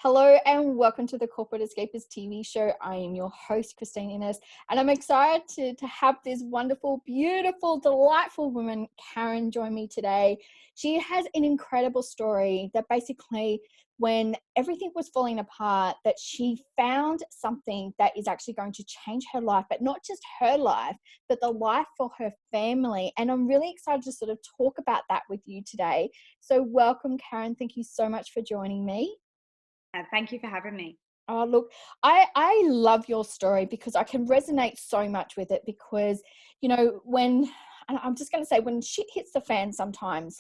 Hello and welcome to the Corporate Escapists TV show. I am your host, Christine Innes, and I'm excited to have this wonderful, beautiful, delightful woman, Karen, join me today. She has an incredible story that basically, when everything was falling apart, that she found something that is actually going to change her life, but not just her life, but the life for her family. And I'm really excited to sort of talk about that with you today. So welcome, Karen. Thank you so much for joining me. Thank you for having me. Oh, look, I love your story because I can resonate so much with it because, when, and I'm just going to say, when shit hits the fan sometimes,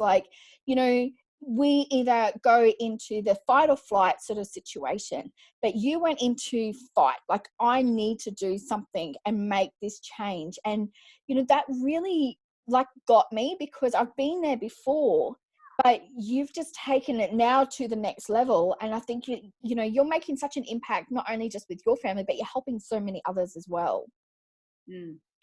we either go into the fight or flight sort of situation, but you went into fight, like I need to do something and make this change. And, that really got me because I've been there before. But you've just taken it now to the next level. And I think, you're making such an impact, not only just with your family, but you're helping so many others as well.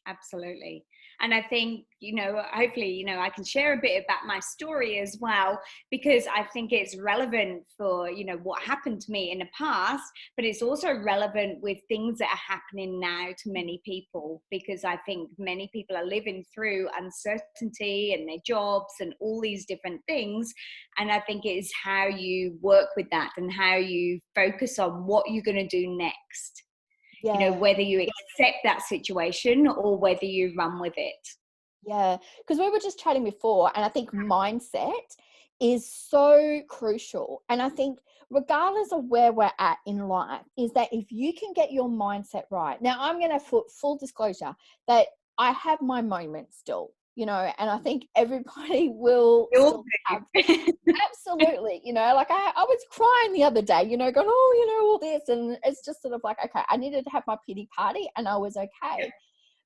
Absolutely. And I think, hopefully, I can share a bit about my story as well, because I think it's relevant for, what happened to me in the past, but it's also relevant with things that are happening now to many people, because I think many people are living through uncertainty in their jobs and all these different things. And I think it's how you work with that and how you focus on what you're going to do next. Yeah. Whether you accept that situation or whether you run with it. Yeah. Because we were just chatting before, and I think mindset is so crucial. And I think regardless of where we're at in life, is that if you can get your mindset right. Now, I'm going to full disclosure that I have my moments still, and I think everybody will still have. Absolutely. I was crying the other day, going, all this. And it's just sort of like, okay, I needed to have my pity party and I was okay. Yeah.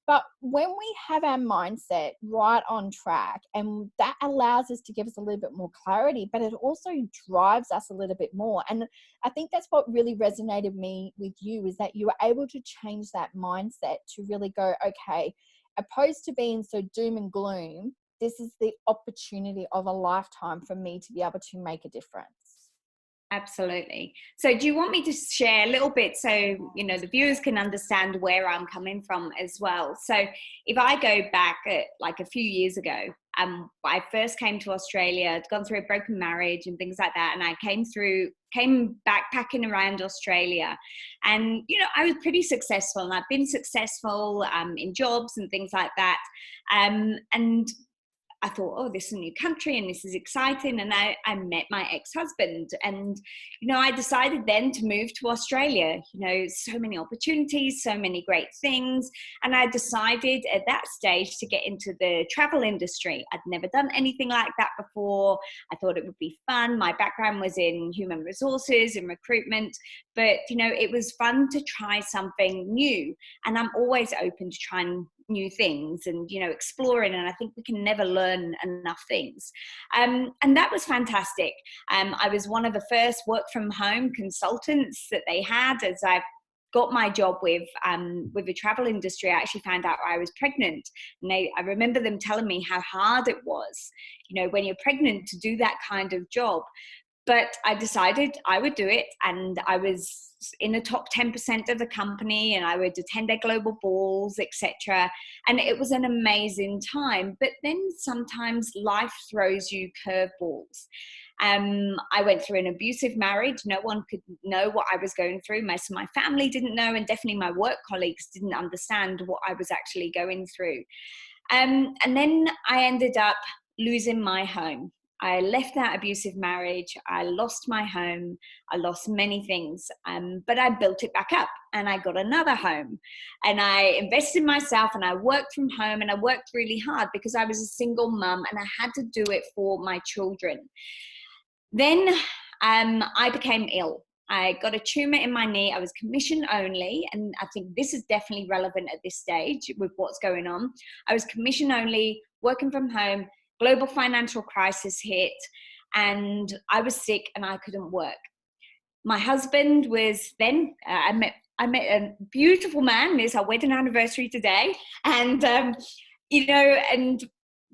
But when we have our mindset right on track, and that allows us to give us a little bit more clarity, but it also drives us a little bit more. And I think that's what really resonated me with you, is that you were able to change that mindset to really go, okay, opposed to being so doom and gloom, this is the opportunity of a lifetime for me to be able to make a difference. Absolutely. So do you want me to share a little bit so, the viewers can understand where I'm coming from as well? So if I go back like a few years ago, I first came to Australia, I'd gone through a broken marriage and things like that. And I came backpacking around Australia, and, I was pretty successful, and I've been successful in jobs and things like that. And I thought, oh, this is a new country and this is exciting. And I met my ex-husband, and, I decided then to move to Australia, so many opportunities, so many great things. And I decided at that stage to get into the travel industry. I'd never done anything like that before. I thought it would be fun. My background was in human resources and recruitment, but, it was fun to try something new. And I'm always open to trying new things and, exploring. And I think we can never learn enough things. And that was fantastic. I was one of the first work from home consultants that they had. As I got my job with the travel industry, I actually found out I was pregnant. And I remember them telling me how hard it was, when you're pregnant, to do that kind of job. But I decided I would do it, and I was in the top 10% of the company, and I would attend their global balls, etc. And it was an amazing time. But then sometimes life throws you curveballs. I went through an abusive marriage. No one could know what I was going through. Most of my family didn't know, and definitely my work colleagues didn't understand what I was actually going through. And then I ended up losing my home. I left that abusive marriage. I lost my home. I lost many things, but I built it back up, and I got another home, and I invested in myself, and I worked from home, and I worked really hard because I was a single mum and I had to do it for my children. Then I became ill. I got a tumor in my knee. I was commission only, and I think this is definitely relevant at this stage with what's going on. I was commission only, working from home. Global financial crisis hit, and I was sick and I couldn't work. My husband was then, I met a beautiful man. It's our wedding anniversary today. And, and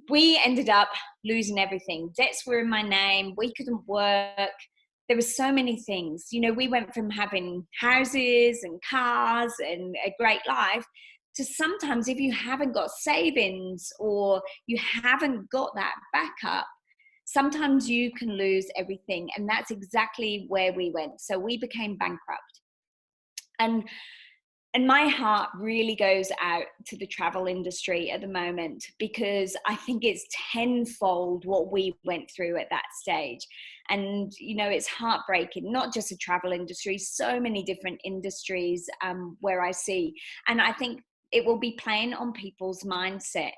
we ended up losing everything. Debts were in my name. We couldn't work. there were so many things. You know, we went from having houses and cars and a great life to sometimes, if you haven't got savings or you haven't got that backup, sometimes you can lose everything. And that's exactly where we went. So we became bankrupt. And my heart really goes out to the travel industry at the moment, because I think it's tenfold what we went through at that stage. And, you know, it's heartbreaking, not just the travel industry, so many different industries where I see. And I think it will be playing on people's mindset.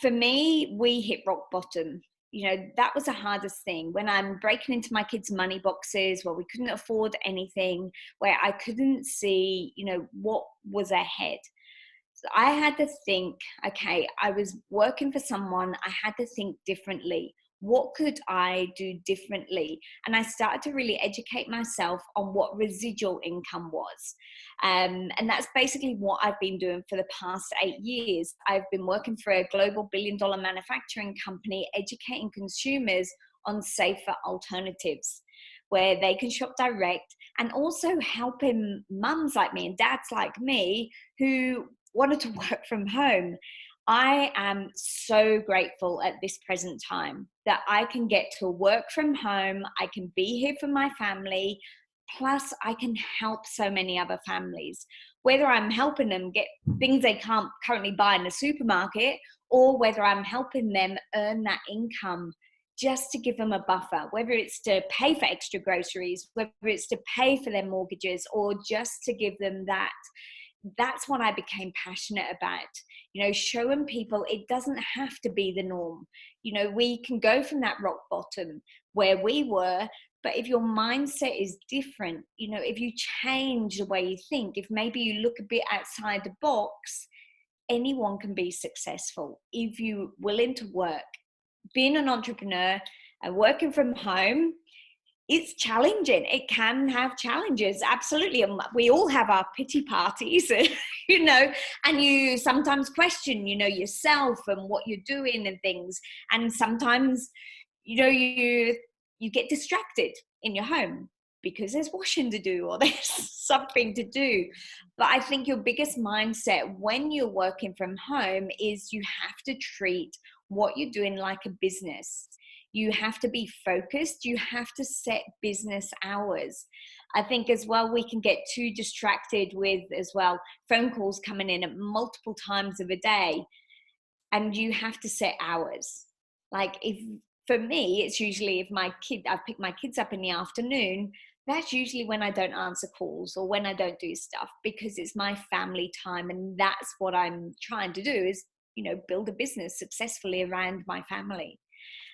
For me, we hit rock bottom. You know, that was the hardest thing, when I'm breaking into my kids' money boxes, where we couldn't afford anything, where I couldn't see, you know, what was ahead. So I had to think, okay, I was working for someone, I had to think differently. What could I do differently? And I started to really educate myself on what residual income was. And that's basically what I've been doing for the past 8 years. I've been working for a global billion-dollar manufacturing company, educating consumers on safer alternatives where they can shop direct, and also helping mums like me and dads like me who wanted to work from home. I am so grateful at this present time that I can get to work from home. I can be here for my family. Plus, I can help so many other families, whether I'm helping them get things they can't currently buy in the supermarket, or whether I'm helping them earn that income just to give them a buffer, whether it's to pay for extra groceries, whether it's to pay for their mortgages, or just to give them that. That's what I became passionate about, you know, showing people it doesn't have to be the norm. You know, we can go from that rock bottom where we were, but if your mindset is different, you know, if you change the way you think, if maybe you look a bit outside the box, anyone can be successful if you're willing to work. Being an entrepreneur and working from home, it's challenging. It can have challenges, absolutely. And we all have our pity parties, you know, and you sometimes question, you know, yourself and what you're doing and things. And sometimes, you know, you get distracted in your home because there's washing to do or there's something to do. But I think your biggest mindset when you're working from home is you have to treat what you're doing like a business. You have to be focused. You have to set business hours. I think as well, we can get too distracted with as well phone calls coming in at multiple times of a day, and you have to set hours. Like, if for me, it's usually if I pick my kids up in the afternoon, that's usually when I don't answer calls or when I don't do stuff, because it's my family time. And that's what I'm trying to do is, you know, build a business successfully around my family.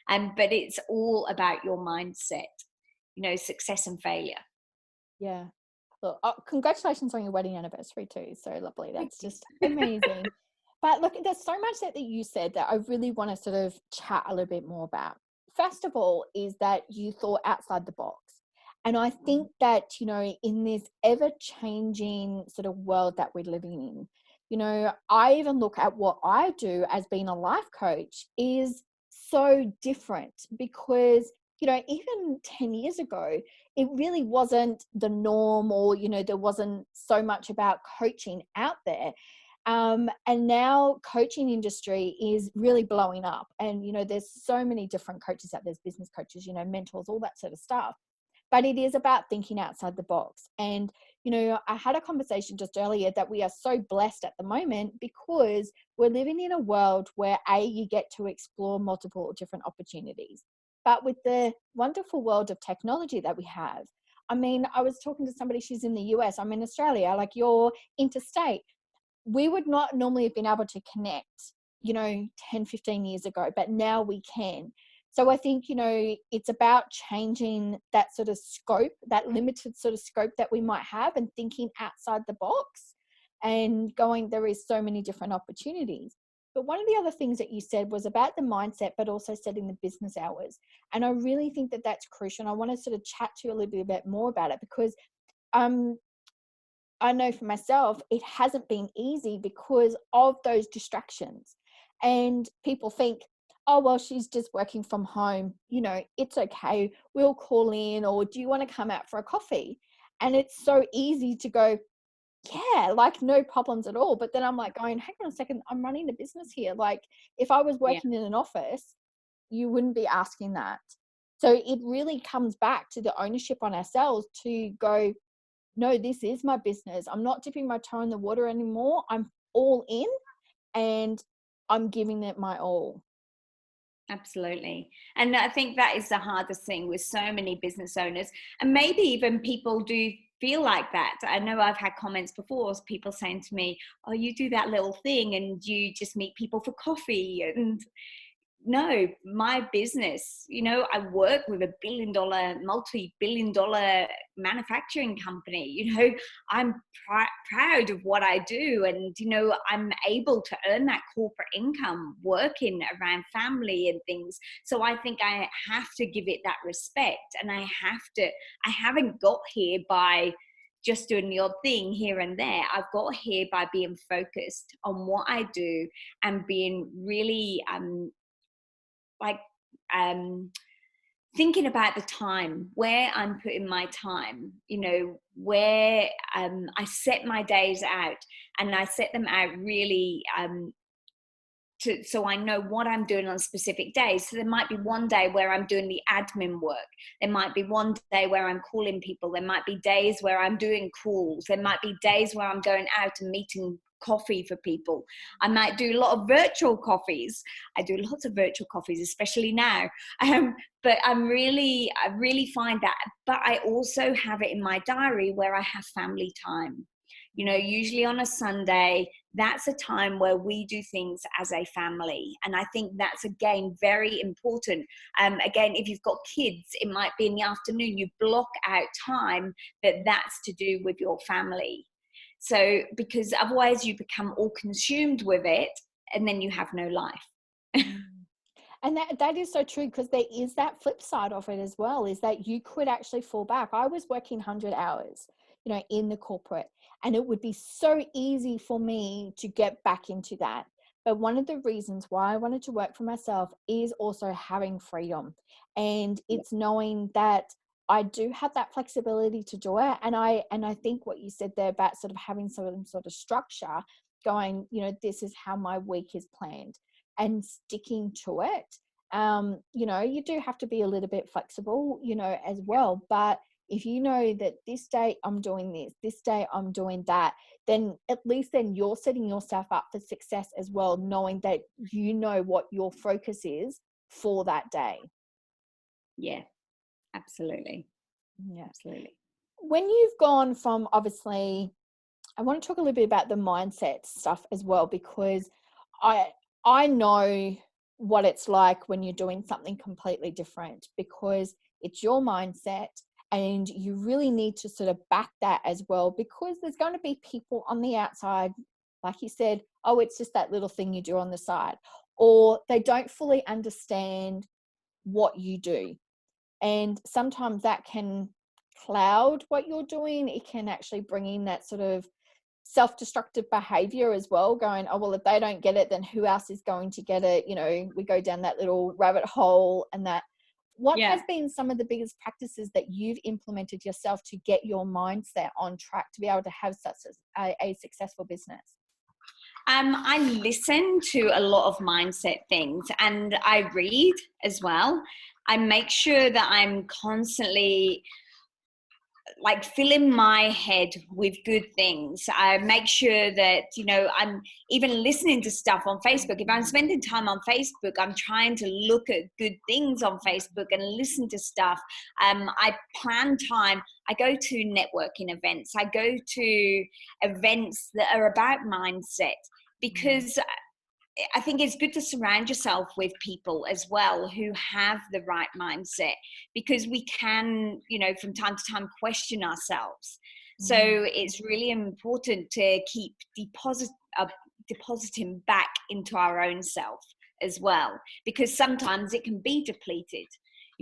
But it's all about your mindset, you know, success and failure. Yeah. Well, congratulations on your wedding anniversary too. So lovely. That's just amazing. But look, there's so much that you said that I really want to sort of chat a little bit more about. First of all, is that you thought outside the box. And I think that, you know, in this ever changing sort of world that we're living in, you know, I even look at what I do as being a life coach is so different, because, you know, even 10 years ago, it really wasn't the norm, or, you know, there wasn't so much about coaching out there. And now coaching industry is really blowing up, and, you know, there's so many different coaches out there. There's business coaches, you know, mentors, all that sort of stuff. But it is about thinking outside the box. And, you know, I had a conversation just earlier that we are so blessed at the moment because we're living in a world where you get to explore multiple different opportunities. But with the wonderful world of technology that we have, I mean, I was talking to somebody, she's in the US, I'm in Australia, like you're interstate. We would not normally have been able to connect, you know, 10, 15 years ago, but now we can. So I think, you know, it's about changing that sort of scope, that limited sort of scope that we might have, and thinking outside the box and going, there is so many different opportunities. But one of the other things that you said was about the mindset, but also setting the business hours. And I really think that that's crucial. And I want to sort of chat to you a little bit more about it, because I know for myself, it hasn't been easy because of those distractions. And people think, oh, well, she's just working from home, it's okay, we'll call in, or do you want to come out for a coffee? And it's so easy to go, yeah, like no problems at all. But then I'm like going, hang on a second, I'm running a business here. Like if I was Yeah, working in an office, you wouldn't be asking that. So it really comes back to the ownership on ourselves to go, no, this is my business. I'm not dipping my toe in the water anymore. I'm all in, and I'm giving it my all. absolutely. And I think that is the hardest thing with so many business owners, and maybe even people do feel like that. I know I've had comments before, people saying to me, oh, you do that little thing and you just meet people for coffee, and no, my business, I work with a multi-billion dollar manufacturing company. I'm proud of what I do, and I'm able to earn that corporate income working around family and things. So I think I have to give it that respect, and I haven't got here by just doing the odd thing here and there. I've got here by being focused on what I do and being really like um thinking about the time where I'm putting my time, where I set my days out, and I set them out really so I know what I'm doing on specific days. So there might be one day where I'm doing the admin work. There might be one day where I'm calling people. There might be days where I'm doing calls. There might be days where I'm going out and meeting coffee for people. I might do a lot of virtual coffees. I do lots of virtual coffees, especially now. But I really find that. But I also have it in my diary where I have family time. Usually on a Sunday, that's a time where we do things as a family. And I think that's, again, very important. Again, if you've got kids, it might be in the afternoon, you block out time that's to do with your family. So, because otherwise you become all consumed with it and then you have no life. Mm. And that is so true, because there is that flip side of it as well, is that you could actually fall back. I was working 100 hours, in the corporate, and it would be so easy for me to get back into that. But one of the reasons why I wanted to work for myself is also having freedom. And it's knowing that I do have that flexibility to do it. And I think what you said there about sort of having some sort of structure going, this is how my week is planned, and sticking to it. You do have to be a little bit flexible, as well. But if you know that this day I'm doing this day I'm doing that, then at least then you're setting yourself up for success as well, knowing that you know what your focus is for that day. Yeah, absolutely. Yeah. Absolutely. When you've gone from, obviously, I want to talk a little bit about the mindset stuff as well, because I I know what it's like when you're doing something completely different, because it's your mindset, and you really need to sort of back that as well, because there's going to be people on the outside, like you said, oh, it's just that little thing you do on the side, or they don't fully understand what you do. And sometimes that can cloud what you're doing. It can actually bring in that sort of self-destructive behavior as well, going, oh, well, if they don't get it, then who else is going to get it? We go down that little rabbit hole. And that, what has Yeah. been some of the biggest practices that you've implemented yourself to get your mindset on track to be able to have such a successful business? I listen to a lot of mindset things, and I read as well. I make sure that I'm constantly like filling my head with good things. I make sure that, I'm even listening to stuff on Facebook. If I'm spending time on Facebook, I'm trying to look at good things on Facebook and listen to stuff. I plan time. I go to networking events. I go to events that are about mindset, because I think it's good to surround yourself with people as well who have the right mindset, because we can, from time to time question ourselves. So Mm. it's really important to keep depositing back into our own self as well, because sometimes it can be depleted.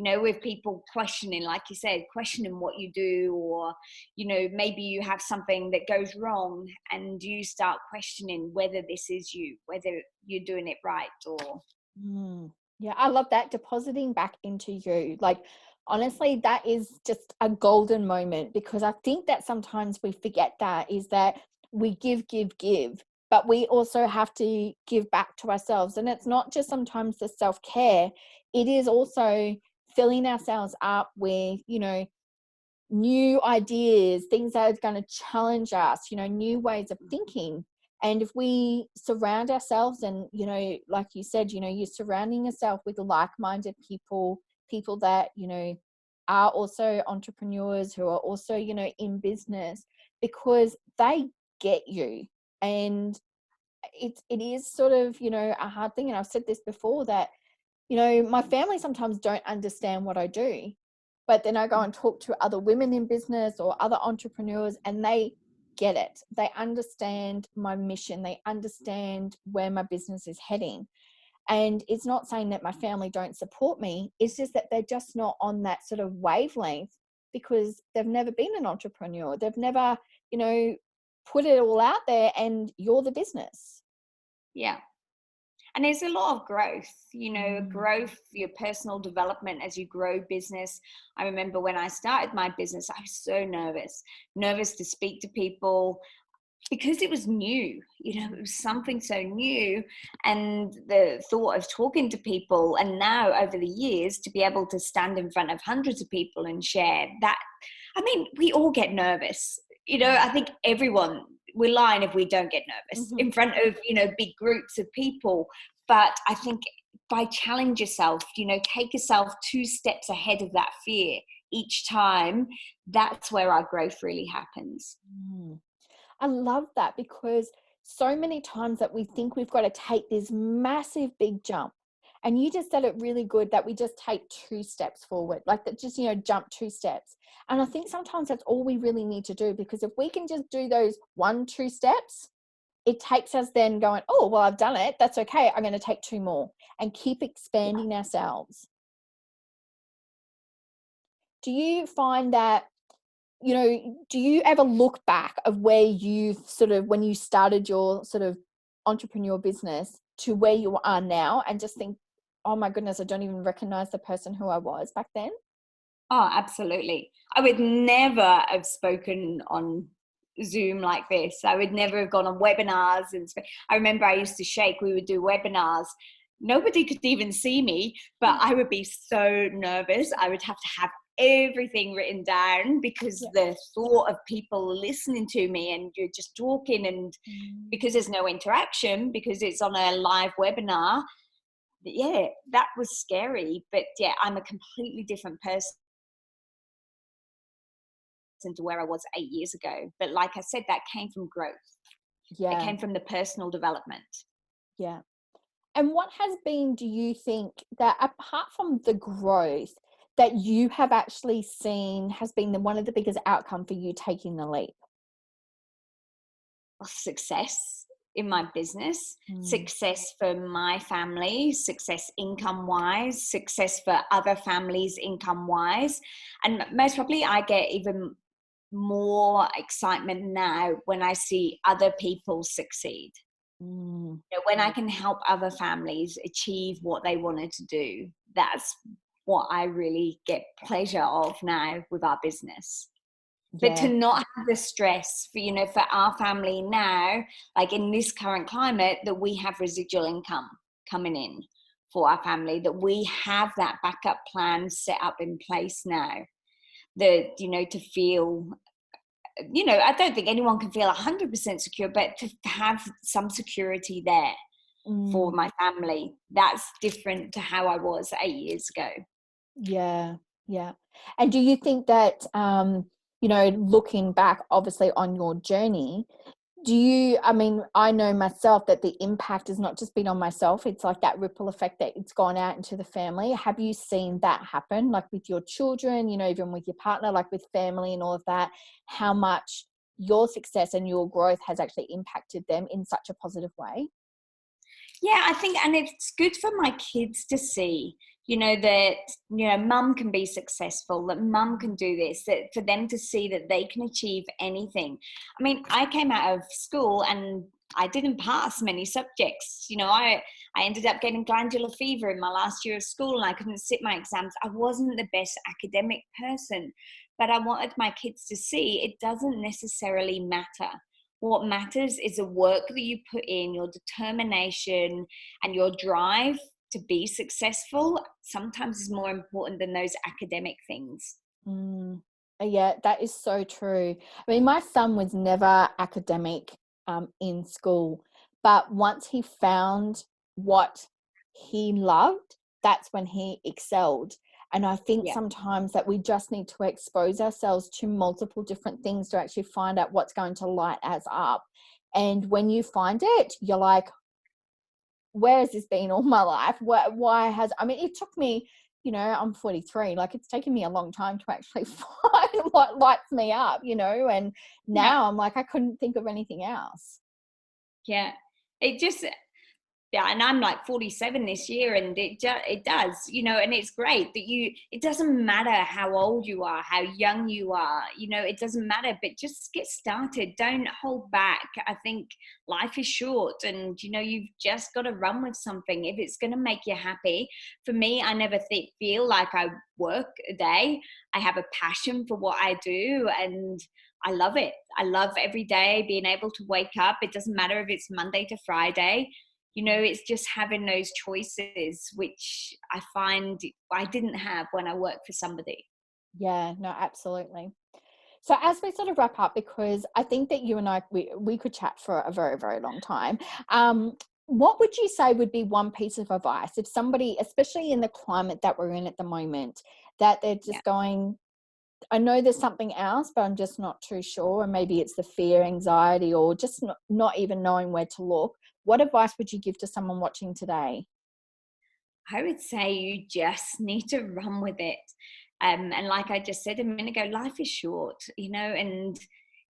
With people questioning, like you said, questioning what you do, or, maybe you have something that goes wrong and you start questioning whether this is you, whether you're doing it right, or. Mm. Yeah, I love that, depositing back into you. Like, honestly, that is just a golden moment, because I think that sometimes we forget that, is that we give, but we also have to give back to ourselves. And it's not just sometimes the self-care, it is also filling ourselves up with, new ideas, things that are going to challenge us, new ways of thinking. And if we surround ourselves, and, like you said, you're surrounding yourself with like-minded people, people that, are also entrepreneurs, who are also, in business, because they get you. And it is sort of, a hard thing. And I've said this before, that my family sometimes don't understand what I do, but then I go and talk to other women in business or other entrepreneurs, and they get it. They understand my mission. They understand where my business is heading. And it's not saying that my family don't support me. It's just that they're just not on that sort of wavelength, because they've never been an entrepreneur. They've never, put it all out there, and you're the business. Yeah. And there's a lot of growth, Mm. growth, your personal development as you grow business. I remember when I started my business, I was so nervous to speak to people, because it was new, it was something so new. And the thought of talking to people, and now over the years, to be able to stand in front of hundreds of people and share that, I mean, we all get nervous. I think everyone, we're lying if we don't get nervous Mm-hmm. in front of, big groups of people. But I think by challenge yourself, take yourself 2 steps ahead of that fear each time, that's where our growth really happens. Mm. I love that, because so many times that we think we've got to take this massive big jump. And you just said it really good, that we just take 2 steps forward, like that, just, jump 2 steps. And I think sometimes that's all we really need to do, because if we can just do those 1-2 steps, it takes us then going, oh, well, I've done it. That's okay. I'm going to take 2 more, and keep expanding ourselves. Do you find that, do you ever look back of where you sort of, when you started your sort of entrepreneur business, to where you are now, and just think, oh my goodness, I don't even recognize the person who I was back then? Oh, absolutely. I would never have spoken on Zoom like this. I would never have gone on webinars. I remember I used to shake. We would do webinars. Nobody could even see me, but I would be so nervous. I would have to have everything written down, because Yeah. the thought of people listening to me, and you're just talking, and because there's no interaction, because it's on a live webinar. Yeah, that was scary. But yeah, I'm a completely different person to where I was 8 years ago. But like I said, that came from growth. It Yeah. came from the personal development. Yeah. And what has been, do you think, that apart from the growth, that you have actually seen has been one of the biggest outcome for you taking the leap? Success in my business, Mm. success for my family, success income wise, success for other families income wise. And most probably, I get even more excitement now when I see other people succeed. Mm. When I can help other families achieve what they wanted to do, that's what I really get pleasure of now with our business. But to Yeah. not have the stress for, for our family now, like in this current climate, that we have residual income coming in for our family, that we have that backup plan set up in place now, that, to feel, I don't think anyone can feel 100% secure, but to have some security there for Mm. my family, that's different to how I was 8 years ago. Yeah, yeah. And do you think that, looking back, obviously, on your journey, I mean, I know myself that the impact has not just been on myself, it's like that ripple effect that it's gone out into the family. Have you seen that happen, like with your children, even with your partner, like with family and all of that, how much your success and your growth has actually impacted them in such a positive way? Yeah, I think, and it's good for my kids to see, that, mum can be successful, that mum can do this, that for them to see that they can achieve anything. I mean, I came out of school and I didn't pass many subjects. I ended up getting glandular fever in my last year of school, and I couldn't sit my exams. I wasn't the best academic person, but I wanted my kids to see it doesn't necessarily matter. What matters is the work that you put in, your determination and your drive to be successful sometimes is more important than those academic things. Mm. Yeah, that is so true. I mean, my son was never academic in school, but once he found what he loved, that's when he excelled. And I think Yeah. sometimes that we just need to expose ourselves to multiple different things to actually find out what's going to light us up. And when you find it, you're like, where has this been all my life? Why has, I mean, it took me, I'm 43, like it's taken me a long time to actually find what lights me up, and Yeah. now I'm like, I couldn't think of anything else. Yeah. It just, yeah, and I'm like 47 this year, and it does, and it's great that it doesn't matter how old you are, how young you are, it doesn't matter, but just get started. Don't hold back. I think life is short, and you've just got to run with something if it's going to make you happy. For me, I never feel like I work a day. I have a passion for what I do, and I love it. I love every day being able to wake up. It doesn't matter if it's Monday to Friday. It's just having those choices, which I find I didn't have when I worked for somebody. Yeah, no, absolutely. So as we sort of wrap up, because I think that you and I, we could chat for a very, very long time. What would you say would be one piece of advice if somebody, especially in the climate that we're in at the moment, that they're Yeah. just going, I know there's something else, but I'm just not too sure. And maybe it's the fear, anxiety, or just not even knowing where to look. What advice would you give to someone watching today? I would say you just need to run with it. And like I just said a minute ago, life is short, and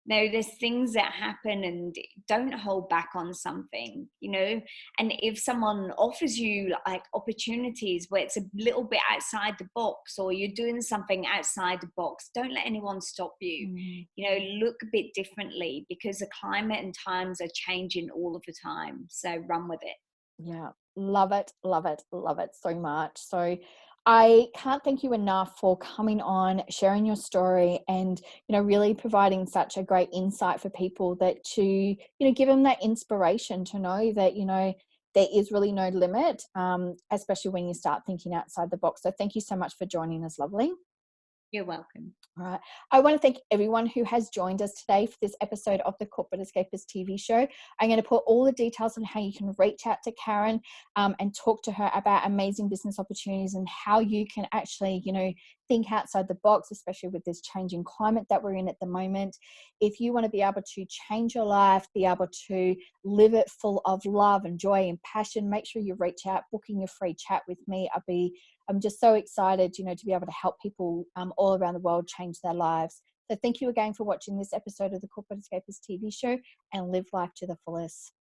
there's things that happen, and don't hold back on something, and if someone offers you like opportunities where it's a little bit outside the box, or you're doing something outside the box, don't let anyone stop you. Mm. Look a bit differently, because the climate and times are changing all of the time. So run with it. Yeah, love it, love it, love it so much. So I can't thank you enough for coming on, sharing your story, and really providing such a great insight for people that to give them that inspiration to know that there is really no limit, especially when you start thinking outside the box. So thank you so much for joining us, lovely. You're welcome. All right. I want to thank everyone who has joined us today for this episode of the Corporate Escapists TV show. I'm going to put all the details on how you can reach out to Karen and talk to her about amazing business opportunities and how you can actually, think outside the box, especially with this changing climate that we're in at the moment. If you want to be able to change your life, be able to live it full of love and joy and passion, make sure you reach out, booking your free chat with me. I'm just so excited, to be able to help people all around the world change their lives. So thank you again for watching this episode of the Corporate Escapists TV show, and live life to the fullest.